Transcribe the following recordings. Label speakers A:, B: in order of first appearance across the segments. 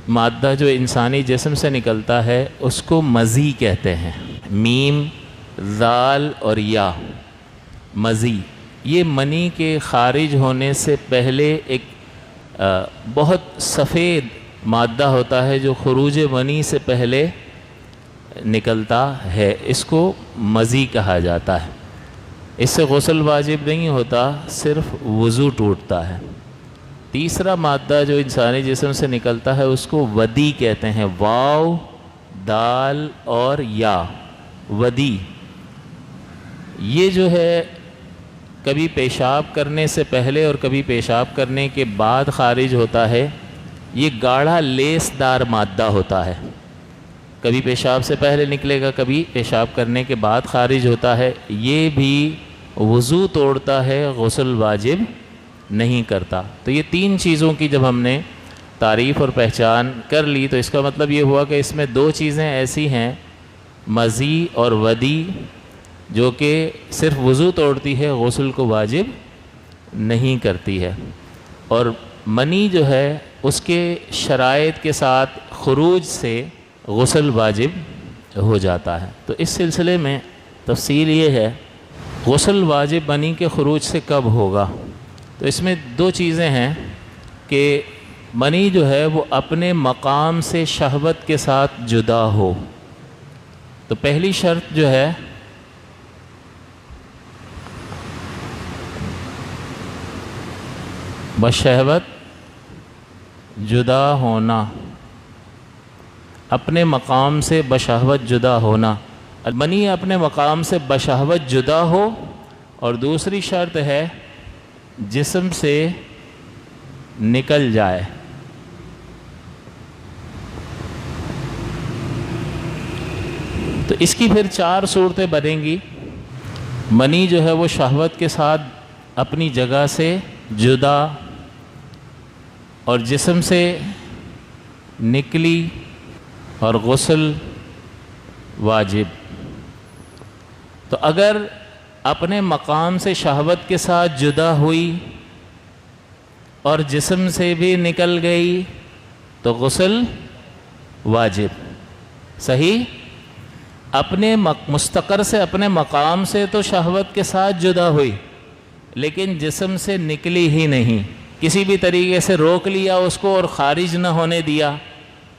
A: مادہ جو انسانی جسم سے نکلتا ہے اس کو مزی کہتے ہیں، میم، ذال اور یا، مزی۔ یہ منی کے خارج ہونے سے پہلے ایک بہت سفید مادہ ہوتا ہے جو خروج منی سے پہلے نکلتا ہے، اس کو مزی کہا جاتا ہے۔ اس سے غسل واجب نہیں ہوتا، صرف وضو ٹوٹتا ہے۔ تیسرا مادہ جو انسانی جسم سے نکلتا ہے اس کو ودی کہتے ہیں، واو، دال اور یا، ودی۔ یہ جو ہے کبھی پیشاب کرنے سے پہلے اور کبھی پیشاب کرنے کے بعد خارج ہوتا ہے۔ یہ گاڑھا لیس دار مادہ ہوتا ہے، کبھی پیشاب سے پہلے نکلے گا، کبھی پیشاب کرنے کے بعد خارج ہوتا ہے۔ یہ بھی وضو توڑتا ہے، غسل واجب نہیں کرتا۔ تو یہ تین چیزوں کی جب ہم نے تعریف اور پہچان کر لی تو اس کا مطلب یہ ہوا کہ اس میں دو چیزیں ایسی ہیں، مزی اور ودی، جو کہ صرف وضو توڑتی ہے، غسل کو واجب نہیں کرتی ہے۔ اور منی جو ہے اس کے شرائط کے ساتھ خروج سے غسل واجب ہو جاتا ہے۔ تو اس سلسلے میں تفصیل یہ ہے، غسل واجب منی کے خروج سے کب ہوگا؟ تو اس میں دو چیزیں ہیں کہ منی جو ہے وہ اپنے مقام سے شہوت کے ساتھ جدا ہو۔ تو پہلی شرط جو ہے بشہوت جدا ہونا، اپنے مقام سے بشہوت جدا ہونا۔ منی اپنے مقام سے بشہوت جدا ہو، اور دوسری شرط ہے جسم سے نکل جائے۔ تو اس کی پھر چار صورتیں بنیں گی۔ منی جو ہے وہ شہوت کے ساتھ اپنی جگہ سے جدا اور جسم سے نکلی اور غسل واجب۔ تو اگر اپنے مقام سے شہوت کے ساتھ جدا ہوئی اور جسم سے بھی نکل گئی تو غسل واجب۔ صحیح؟ اپنے مستقر سے، اپنے مقام سے تو شہوت کے ساتھ جدا ہوئی، لیکن جسم سے نکلی ہی نہیں، کسی بھی طریقے سے روک لیا اس کو اور خارج نہ ہونے دیا۔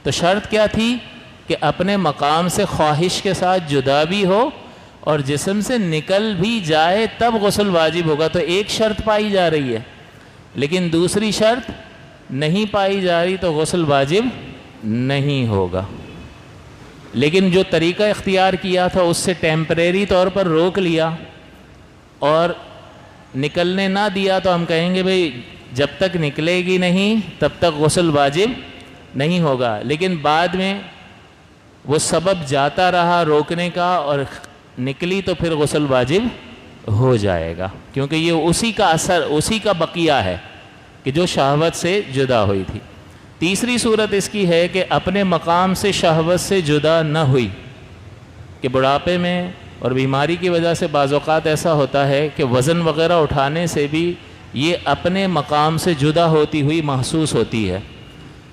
A: تو شرط کیا تھی کہ اپنے مقام سے خواہش کے ساتھ جدا بھی ہو اور جسم سے نکل بھی جائے، تب غسل واجب ہوگا۔ تو ایک شرط پائی جا رہی ہے، لیکن دوسری شرط نہیں پائی جا رہی، تو غسل واجب نہیں ہوگا۔ لیکن جو طریقہ اختیار کیا تھا اس سے ٹیمپریری طور پر روک لیا اور نکلنے نہ دیا، تو ہم کہیں گے بھئی جب تک نکلے گی نہیں تب تک غسل واجب نہیں ہوگا۔ لیکن بعد میں وہ سبب جاتا رہا روکنے کا اور نکلی تو پھر غسل واجب ہو جائے گا، کیونکہ یہ اسی کا اثر، اسی کا بقیہ ہے کہ جو شہوت سے جدا ہوئی تھی۔ تیسری صورت اس کی ہے کہ اپنے مقام سے شہوت سے جدا نہ ہوئی، کہ بڑھاپے میں اور بیماری کی وجہ سے بعض اوقات ایسا ہوتا ہے کہ وزن وغیرہ اٹھانے سے بھی یہ اپنے مقام سے جدا ہوتی ہوئی محسوس ہوتی ہے۔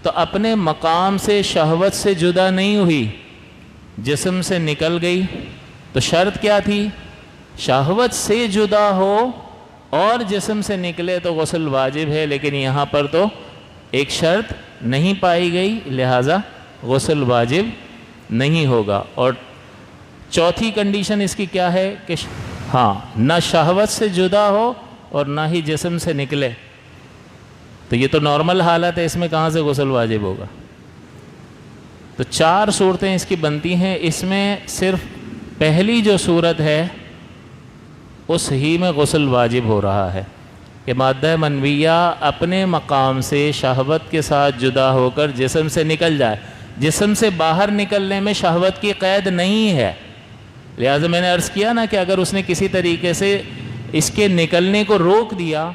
A: تو اپنے مقام سے شہوت سے جدا نہیں ہوئی، جسم سے نکل گئی، تو شرط کیا تھی؟ شہوت سے جدا ہو اور جسم سے نکلے تو غسل واجب ہے، لیکن یہاں پر تو ایک شرط نہیں پائی گئی، لہٰذا غسل واجب نہیں ہوگا۔ اور چوتھی کنڈیشن اس کی کیا ہے کہ ہاں، نہ شہوت سے جدا ہو اور نہ ہی جسم سے نکلے، تو یہ تو نارمل حالت ہے، اس میں کہاں سے غسل واجب ہوگا؟ تو چار صورتیں اس کی بنتی ہیں، اس میں صرف پہلی جو صورت ہے اس ہی میں غسل واجب ہو رہا ہے کہ مادہ منویہ اپنے مقام سے شہوت کے ساتھ جدا ہو کر جسم سے نکل جائے۔ جسم سے باہر نکلنے میں شہوت کی قید نہیں ہے، لہٰذا میں نے عرض کیا نا کہ اگر اس نے کسی طریقے سے اس کے نکلنے کو روک دیا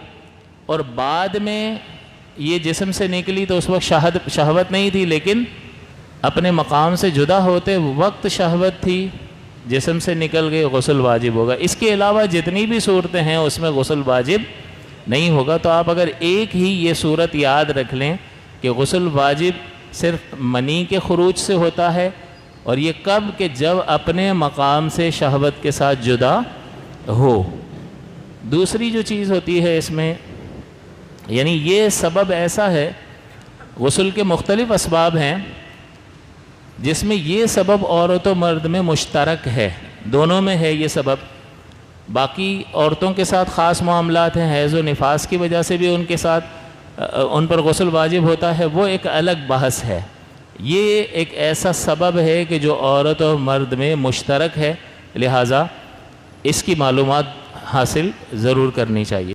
A: اور بعد میں یہ جسم سے نکلی تو اس وقت شہوت نہیں تھی، لیکن اپنے مقام سے جدا ہوتے وقت شہوت تھی، جسم سے نکل گئے، غسل واجب ہوگا۔ اس کے علاوہ جتنی بھی صورتیں ہیں اس میں غسل واجب نہیں ہوگا۔ تو آپ اگر ایک ہی یہ صورت یاد رکھ لیں کہ غسل واجب صرف منی کے خروج سے ہوتا ہے، اور یہ کب کہ جب اپنے مقام سے شہوت کے ساتھ جدا ہو۔ دوسری جو چیز ہوتی ہے اس میں، یعنی یہ سبب ایسا ہے، غسل کے مختلف اسباب ہیں جس میں یہ سبب عورت و مرد میں مشترک ہے، دونوں میں ہے یہ سبب۔ باقی عورتوں کے ساتھ خاص معاملات ہیں، حیض و نفاس کی وجہ سے بھی ان پر غسل واجب ہوتا ہے، وہ ایک الگ بحث ہے۔ یہ ایک ایسا سبب ہے کہ جو عورت و مرد میں مشترک ہے، لہٰذا اس کی معلومات حاصل ضرور کرنی چاہیے۔